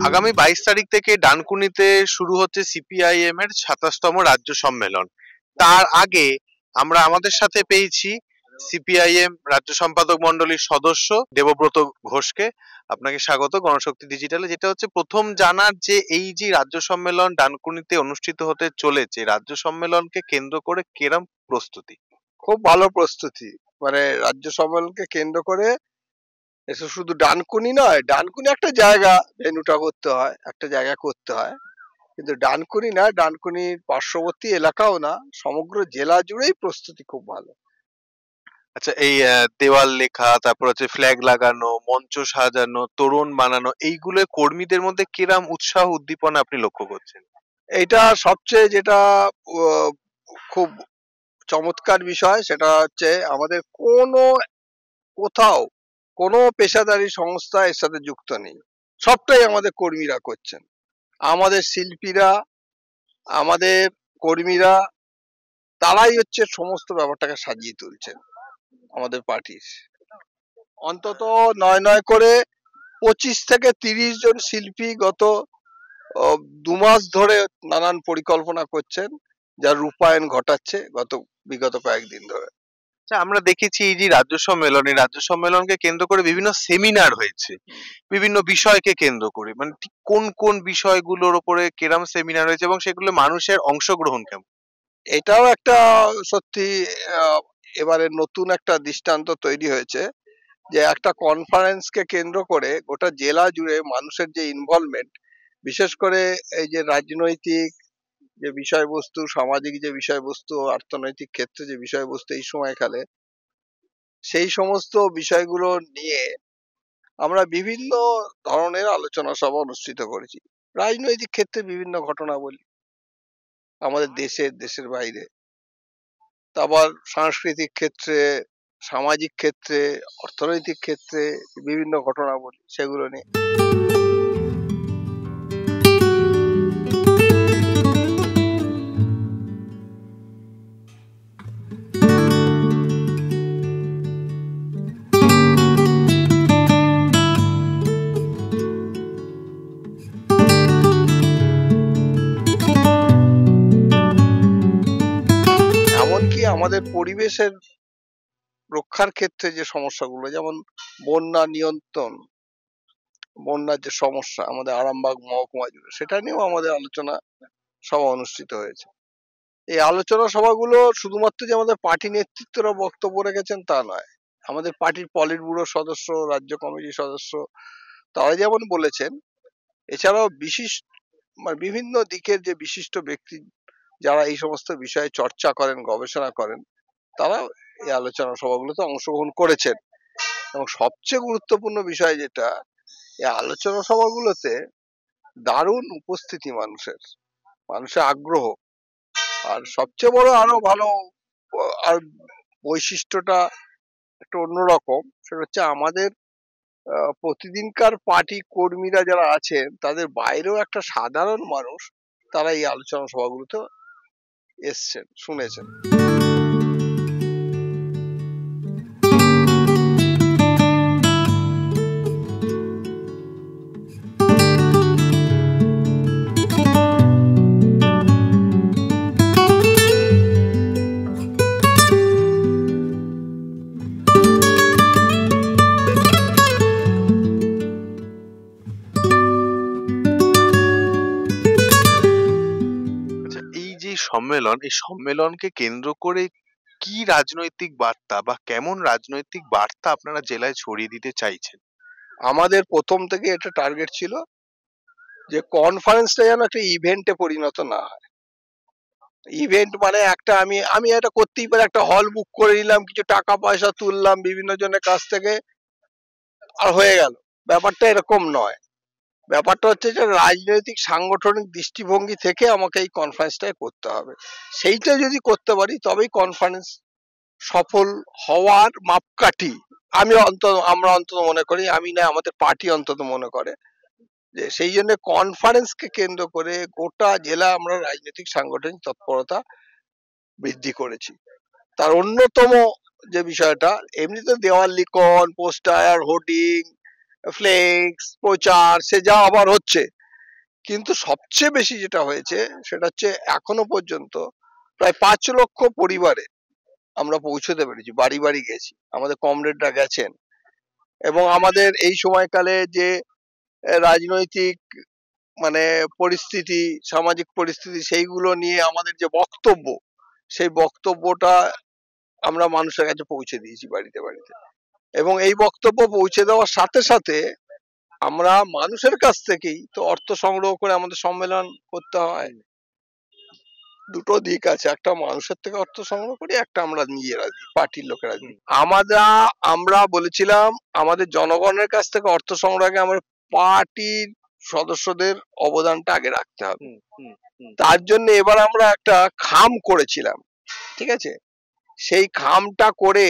আগামী 22 তারিখ থেকে ডানকুনিতে শুরু হচ্ছে সিপিআইএম এর 27তম রাজ্য সম্মেলন। তার আগে আমরা আমাদের সাথে পেয়েছি সিপিআইএম রাজ্য সম্পাদক মন্ডলীর সদস্য দেবব্রত ঘোষকে। আপনাকে স্বাগত গণশক্তি ডিজিটালে। যেটা হচ্ছে প্রথম জানার যে এই যে রাজ্য সম্মেলন ডানকুনিতে অনুষ্ঠিত হতে চলেছে, রাজ্য সম্মেলনকে কেন্দ্র করে কিরম প্রস্তুতি? খুব ভালো প্রস্তুতি। মানে রাজ্য সম্মেলনকে কেন্দ্র করে এসে শুধু ডানকুনি নয়, ডানকুনি একটা জায়গা, ভেন্যুটা করতে হয়, একটা জায়গা করতে হয়, কিন্তু ডানকুনি না, ডানকুনির পার্শ্ববর্তী এলাকাও না, সমগ্র জেলা জুড়েই প্রস্তুতি খুব ভালো। আচ্ছা, এই দেওয়াল লেখা, তারপর হচ্ছে ফ্ল্যাগ লাগানো, মঞ্চ সাজানো, তোরণ বানানো, এইগুলো কর্মীদের মধ্যে কিরম উৎসাহ উদ্দীপনা আপনি লক্ষ্য করছেন? এটা সবচেয়ে যেটা খুব চমৎকার বিষয়, সেটা হচ্ছে আমাদের কোথাও কোনো পেশাদারি সংস্থা এর সাথে যুক্ত নেই, সবটাই আমাদের কর্মীরা করছেন। আমাদের শিল্পীরা, আমাদের কর্মীরা, তারাই হচ্ছে সমস্ত ব্যাপারটাকে সাজিয়ে তুলছেন আমাদের পার্টির। অন্তত নয় নয় করে 25 থেকে 30 জন শিল্পী গত 2 মাস ধরে নানান পরিকল্পনা করছেন, যার রূপায়ণ ঘটাচ্ছে বিগত কয়েকদিন ধরে। আচ্ছা, আমরা দেখেছি এই যে রাজ্য সম্মেলন, এই রাজ্য সম্মেলনকে কেন্দ্র করে বিভিন্ন সেমিনার হয়েছে বিভিন্ন বিষয়কে কেন্দ্র করে, মানে ঠিক কোন কোন বিষয়গুলোর উপরে কিরম সেমিনার হয়েছে এবং সেগুলো মানুষের অংশগ্রহণ কেমন? এটাও একটা সত্যি এবারে নতুন একটা দৃষ্টান্ত তৈরি হয়েছে, যে একটা কনফারেন্সকে কেন্দ্র করে গোটা জেলা জুড়ে মানুষের যে ইনভলভমেন্ট, বিশেষ করে এই যে রাজনৈতিক যে বিষয়বস্তু, সামাজিক যে বিষয়বস্তু, অর্থনৈতিক ক্ষেত্রে যে বিষয়বস্তু এই সময়কালে, সেই সমস্ত বিষয়গুলো নিয়ে আমরা বিভিন্ন ধরনের আলোচনা সভা অনুষ্ঠিত করেছি। রাজনৈতিক ক্ষেত্রে বিভিন্ন ঘটনাবলী আমাদের দেশের বাইরে, তারপর সাংস্কৃতিক ক্ষেত্রে, সামাজিক ক্ষেত্রে, অর্থনৈতিক ক্ষেত্রে বিভিন্ন ঘটনাবলী, সেগুলো নিয়ে। এমনকি আমাদের পরিবেশের রক্ষার ক্ষেত্রে যে সমস্যাগুলো, যেমন বন্যা নিয়ন্ত্রণ, বন্যার যে সমস্যা আমাদের আরামবাগ মহকুমা জুড়ে, সেটা নিয়েও আমাদের আলোচনা সভা অনুষ্ঠিত হয়েছে। এই আলোচনা সভাগুলো শুধুমাত্র যে আমাদের পার্টি নেতৃত্বরা বক্তব্য রেখেছেন তা নয়, আমাদের পার্টির পলিট ব্যুরো সদস্য, রাজ্য কমিটির সদস্য, তারা যেমন বলেছেন, এছাড়াও বিভিন্ন দিকের যে বিশিষ্ট ব্যক্তি যারা এই সমস্ত বিষয়ে চর্চা করেন, গবেষণা করেন, তারা এই আলোচনা সভাগুলোতে অংশগ্রহণ করেছেন। এবং সবচেয়ে গুরুত্বপূর্ণ বিষয় যেটা, এই আলোচনা সভাগুলোতে দারুণ উপস্থিতি মানুষের আগ্রহ, আর সবচেয়ে বড় আরো ভালো আর বৈশিষ্ট্যটা একটা অন্যরকম, সেটা হচ্ছে আমাদের প্রতিদিনকার পার্টি কর্মীরা যারা আছেন, তাদের বাইরেও একটা সাধারণ মানুষ, তারা এই আলোচনা সভাগুলোতে এসছেন, শুনেছেন। সম্মেলন, এই সম্মেলনকে কেন্দ্র করে কি রাজনৈতিক বার্তা বা কেমন রাজনৈতিক বার্তা আপনারা জেলায় ছড়িয়ে দিতে চাইছেন? আমাদের প্রথম থেকে এটা টার্গেট ছিল যে কনফারেন্সটা যেন একটা ইভেন্টে পরিণত না হয়। ইভেন্ট মানে একটা আমি এটা করতেই পারি, একটা হল বুক করে নিলাম, কিছু টাকা পয়সা তুললাম বিভিন্ন জনের কাছ থেকে, আর হয়ে গেল। ব্যাপারটা এরকম নয়। ব্যাপারটা হচ্ছে যে রাজনৈতিক সাংগঠনিক দৃষ্টিভঙ্গি থেকে আমাকে এই কনফারেন্সটাই করতে হবে। সেইটা যদি করতে পারি তবেই কনফারেন্স সফল হওয়ার মাপকাঠি আমরা অন্তত মনে করি, আমি না, আমাদের পার্টি অন্তত মনে করে, যে সেই জন্য কনফারেন্সকে কেন্দ্র করে গোটা জেলা আমরা রাজনৈতিক সাংগঠনিক তৎপরতা বৃদ্ধি করেছি। তার অন্যতম যে বিষয়টা, এমনিতে দেওয়াল লিখন, পোস্টার, হোর্ডিং, ফ্লেক্স প্রচার সে যা আবার হচ্ছে, কিন্তু সবচেয়ে বেশি যেটা হয়েছে সেটা হচ্ছে এখনো পর্যন্ত প্রায় 5 লক্ষ পরিবারে আমরা পৌঁছতে পেরেছি, বাড়ি বাড়ি গেছি, আমাদের কমরেডরা গেছেন। এবং আমাদের এই সময়কালে যে রাজনৈতিক মানে পরিস্থিতি, সামাজিক পরিস্থিতি, সেইগুলো নিয়ে আমাদের যে বক্তব্য, সেই বক্তব্যটা আমরা মানুষের কাছে পৌঁছে দিয়েছি বাড়িতে বাড়িতে। এবং এই বক্তব্য পৌঁছে দেওয়ার সাথে সাথে আমরা মানুষের কাছ থেকেই তো অর্থ সংগ্রহ করে আমাদের সম্মেলন করতে হয়। দুটো দিক আছে, একটা মানুষের থেকে অর্থ সংগ্রহ করি, একটা আমরা নিজেরা দিই, পার্টির লোকেরা দিই। আমরা বলেছিলাম আমাদের জনগণের কাছ থেকে অর্থ সংগ্রহে আমরা পার্টির সদস্যদের অবদানটা আগে রাখতে হবে। তার জন্য এবার আমরা একটা খাম করেছিলাম, ঠিক আছে? সেই খামটা করে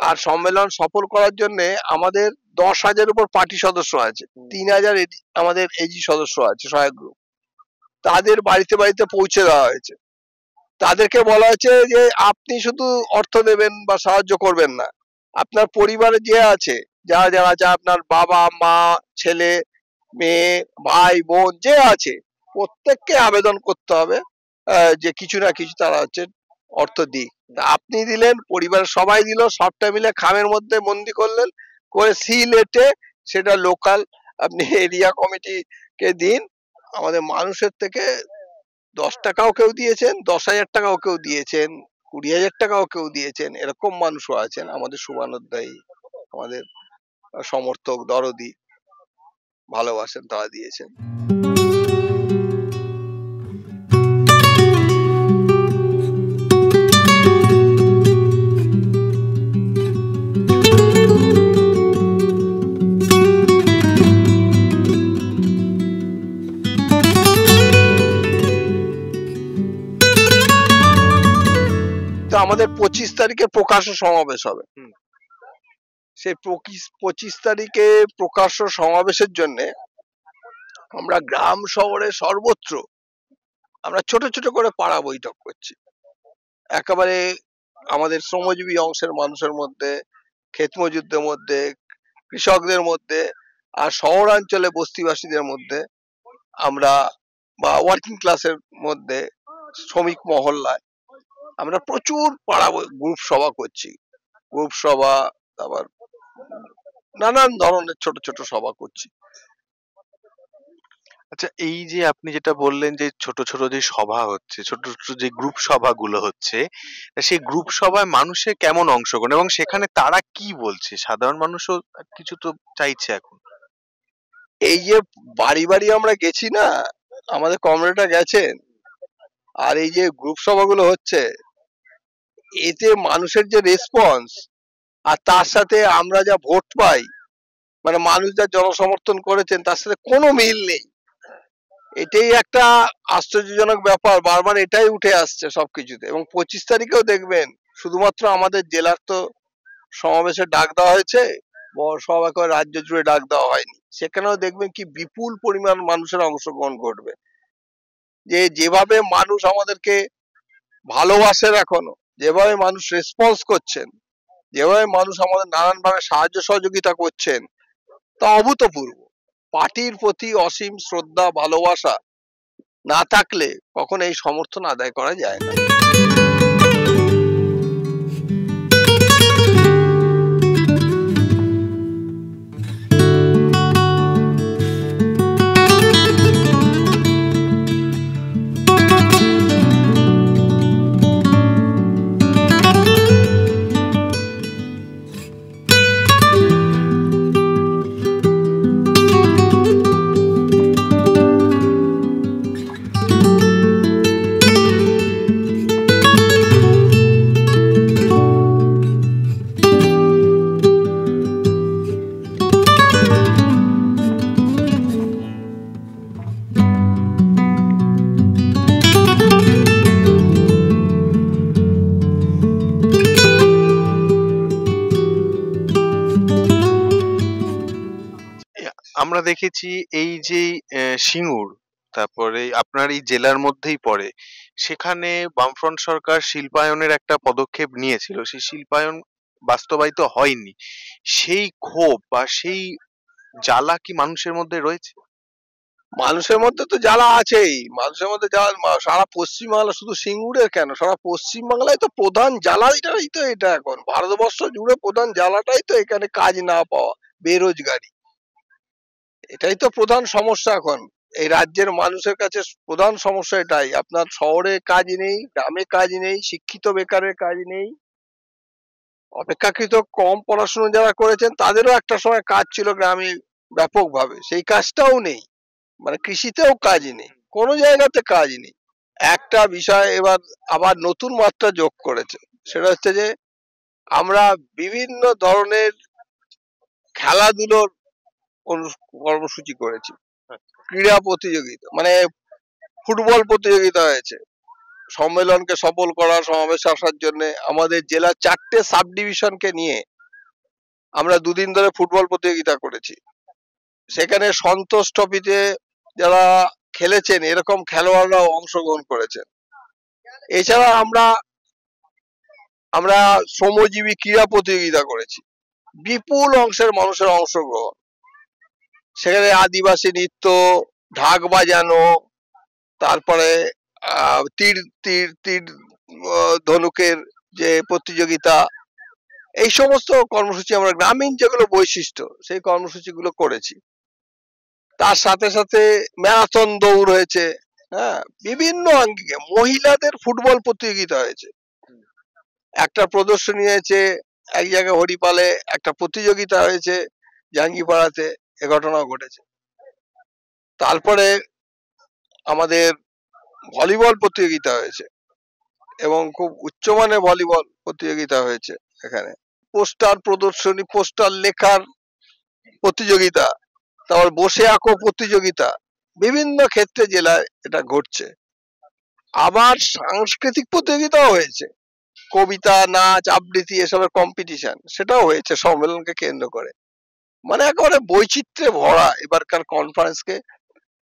আর সম্মেলন সফল করার জন্য আমাদের 10,000 উপর পার্টি সদস্য আছে, 3,000 আমাদের এজি সদস্য আছে, সহায়ক গ্রুপ, তাদের বাড়িতে বাড়িতে পৌঁছে দেওয়া হয়েছে। তাদেরকে বলা হয়েছে যে আপনি শুধু অর্থ দেবেন বা সাহায্য করবেন না, আপনার পরিবারে যে আছে, যারা যারা আছে, আপনার বাবা মা ছেলে মেয়ে ভাই বোন যে আছে, প্রত্যেককে আবেদন করতে হবে যে কিছু না কিছু তারা হচ্ছে অর্থ দিক। আপনি দিলেন, পরিবারের সবাই দিল, সবটা মিলে খামের মধ্যে বন্দি করলেন, করে সিল এঁটে সেটা লোকাল আপনি এরিয়া কমিটিকে দিন। আমাদের মানুষের থেকে 10 টাকাও কেউ দিয়েছেন, 10,000 টাকাও কেউ দিয়েছেন, 20,000 টাকাও কেউ দিয়েছেন, এরকম মানুষও আছেন আমাদের শুভানুধ্যায়ী, আমাদের সমর্থক দরদি ভালোবাসেন, তারা দিয়েছেন। আমাদের 25 তারিখে প্রকাশ্য সমাবেশ হবে। সেই 25 তারিখে প্রকাশ্য সমাবেশের জন্য আমরা গ্রাম শহরে সর্বত্র আমরা ছোট ছোট করে পাড়া বৈঠক করছি, একেবারে আমাদের শ্রমজীবী অংশের মানুষের মধ্যে, ক্ষেত মজুরদের মধ্যে, কৃষকদের মধ্যে, আর শহরাঞ্চলে বস্তিবাসীদের মধ্যে আমরা, বা ওয়ার্কিং ক্লাসের মধ্যে, শ্রমিক মহল্লায় আমরা প্রচুর পাড়া গ্রুপ সভা করছি। গ্রুপ সভা, আবার নানান ধরনের ছোট ছোট সভা করছি। আচ্ছা, এই যে আপনি যেটা বললেন যে ছোট ছোট যে সভা হচ্ছে, ছোট ছোট যে গ্রুপ সভাগুলো হচ্ছে, সেই গ্রুপ সভায় মানুষের কেমন অংশগ্রহণ এবং সেখানে তারা কি বলছে? সাধারণ মানুষও কিছু তো চাইছে এখন। এই যে বাড়ি বাড়ি আমরা গেছি না, আমাদের কমরেডরা গেছেন, আর এই যে গ্রুপ সভাগুলো হচ্ছে, এতে মানুষের যে রেসপন্স আর তার সাথে আমরা যা ভোট পাই, মানে মানুষ যা জনসমর্থন করেছেন তার সাথে কোনো মিল নেই। এটাই একটা আশ্চর্যজনক ব্যাপার, বারবার এটাই উঠে আসছে সবকিছুতে। এবং 25 তারিখেও দেখবেন শুধুমাত্র আমাদের জেলার তো সমাবেশের ডাক দেওয়া হয়েছে, সব একেবারে রাজ্য জুড়ে ডাক দেওয়া হয়নি, সেখানেও দেখবেন কি বিপুল পরিমাণ মানুষের অংশগ্রহণ ঘটবে। যে যেভাবে মানুষ আমাদেরকে ভালোবাসেন, এখনো যেভাবে মানুষ রেসপন্স করছেন, যেভাবে মানুষ আমাদের নানান ভাবে সাহায্য সহযোগিতা করছেন, তা অভূতপূর্ব। পার্টির প্রতি অসীম শ্রদ্ধা ভালোবাসা না থাকলে কখনো এই সমর্থন আদায় করা যায় না। আমরা দেখেছি এই যে সিঙ্গুর, তারপরে আপনার এই জেলার মধ্যেই পড়ে, সেখানে বামফ্রন্ট সরকার শিল্পায়নের একটা পদক্ষেপ নিয়েছিল, সেই শিল্পায়ন বাস্তবায়িত হয়নি। সেই ক্ষোভ বা সেই জ্বালা কি মানুষের মধ্যে রয়েছে? মানুষের মধ্যে তো জ্বালা আছেই, মানুষের মধ্যে সারা পশ্চিমবাংলা, শুধু সিঙ্গুরের কেন, সারা পশ্চিমবাংলায় তো প্রধান জ্বালাটাই তো এটা। এখন ভারতবর্ষ জুড়ে প্রধান জ্বালাটাই তো এখানে কাজ না পাওয়া, বেরোজগারি। এটাই তো প্রধান সমস্যা এখন এই রাজ্যের মানুষের কাছে। প্রধান সমস্যা এটাই, আপনার শহরে কাজ নেই, গ্রামে কাজ নেই, শিক্ষিত বেকারের কাজ নেই। অপেক্ষাকৃত কম পড়াশোনা যারা করেছেন তাদেরও একটা সময় কাজ ছিল গ্রামে ব্যাপকভাবে, সেই কাজটাও নেই। মানে কৃষিতেও কাজ নেই, কোনো জায়গাতে কাজ নেই। একটা বিষয় এবার আবার নতুন মাত্রা যোগ করেছে, সেটা হচ্ছে যে আমরা বিভিন্ন ধরনের খেলাধুলোর কর্মসূচি করেছি। ক্রীড়া প্রতিযোগিতা, মানে ফুটবল প্রতিযোগিতা হয়েছে। সম্মেলনকে সফল করার, সমাবেশ আসার জন্য আমাদের জেলার 4টে সাব ডিভিশনকে নিয়ে আমরা 2 দিন ধরে ফুটবল প্রতিযোগিতা করেছি। সেখানে সন্তোষ ট্রফিতে যারা খেলেছেন এরকম খেলোয়াড়রাও অংশগ্রহণ করেছেন। এছাড়া আমরা শ্রমজীবী ক্রীড়া প্রতিযোগিতা করেছি, বিপুল অংশের মানুষের অংশগ্রহণ। সেখানে আদিবাসী নৃত্য, ঢাক বাজানো, তারপরে তীর তীর তীর ধনুকের যে প্রতিযোগিতা, এই সমস্ত কর্মসূচি আমরা গ্রামীণ যেগুলো বৈশিষ্ট্য সেই কর্মসূচিগুলো করেছি। তার সাথে সাথে ম্যারাথন দৌড় হয়েছে, হ্যাঁ, বিভিন্ন আঙ্গিকে। মহিলাদের ফুটবল প্রতিযোগিতা হয়েছে, একটা প্রদর্শনী হয়েছে এক জায়গায় হরিপালে, একটা প্রতিযোগিতা হয়েছে জাঙ্গিপাড়াতে, এ ঘটনাও ঘটেছে। তারপরে আমাদের ভলিবল প্রতিযোগিতা হয়েছে এবং খুব উচ্চমানের ভলিবল প্রতিযোগিতা হয়েছে এখানে। পোস্টার প্রদর্শনী, পোস্টার লেখার প্রতিযোগিতা, তারপর বসে আঁকো প্রতিযোগিতা, বিভিন্ন ক্ষেত্রে জেলায় এটা ঘটছে। আবার সাংস্কৃতিক প্রতিযোগিতাও হয়েছে, কবিতা, নাচ, আবৃত্তি, এসবের কম্পিটিশন, সেটাও হয়েছে সম্মেলনকে কেন্দ্র করে। মানে একেবারে বৈচিত্র্যে ভরা এবারকার কনফারেন্সকে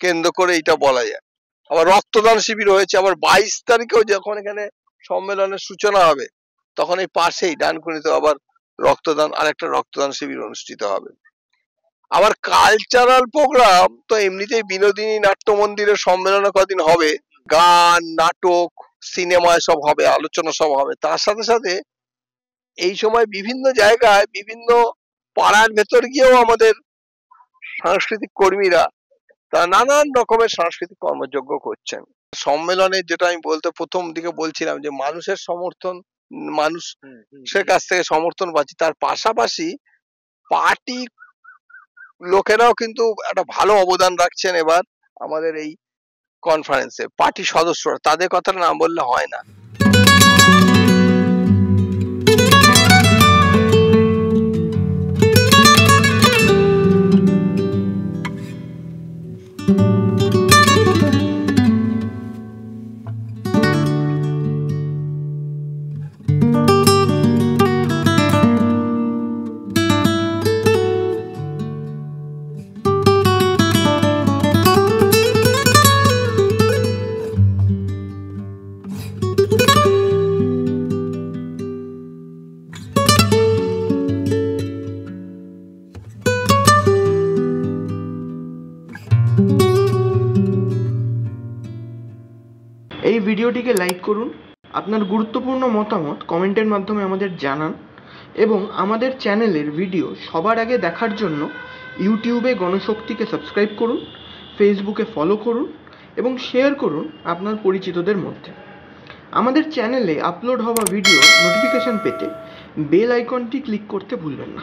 কেন্দ্র করে এটা বলা যায়। আবার রক্তদান শিবির হয়েছে। আবার 22 তারিখেও যখন এখানে সম্মেলনের সূচনা হবে তখন এই পাশেই ডানকুনিতে আবার আরেকটা রক্তদান শিবির অনুষ্ঠিত হবে। আবার কালচারাল প্রোগ্রাম তো এমনিতেই বিনোদিনী নাট্য মন্দিরের সম্মেলনে কদিন হবে, গান, নাটক, সিনেমা সব হবে, আলোচনা সব হবে। তার সাথে সাথে এই সময় বিভিন্ন জায়গায়, বিভিন্ন পাড়ার ভেতর গিয়েও আমাদের সাংস্কৃতিক কর্মীরা তারা নানান রকমের সাংস্কৃতিক কর্মযজ্ঞ করছেন। সম্মেলনে যেটা আমি প্রথম দিকে বলছিলাম যে মানুষের সমর্থন, মানুষের কাছ থেকে সমর্থন পাচ্ছি, তার পাশাপাশি পার্টি লোকেরাও কিন্তু একটা ভালো অবদান রাখছেন এবার আমাদের এই কনফারেন্সে। পার্টি সদস্যরা, তাদের কথাটা না বললে হয় না। এই ভিডিওটিকে লাইক করুন, আপনার গুরুত্বপূর্ণ মতামত কমেন্টের মাধ্যমে আমাদের জানান এবং আমাদের চ্যানেলের ভিডিও সবার আগে দেখার জন্য ইউটিউবে গণশক্তিকে সাবস্ক্রাইব করুন, ফেসবুকে ফলো করুন এবং শেয়ার করুন আপনার পরিচিতদের মধ্যে। আমাদের চ্যানেলে আপলোড হওয়া ভিডিও নোটিফিকেশন পেতে বেল আইকনটি ক্লিক করতে ভুলবেন না।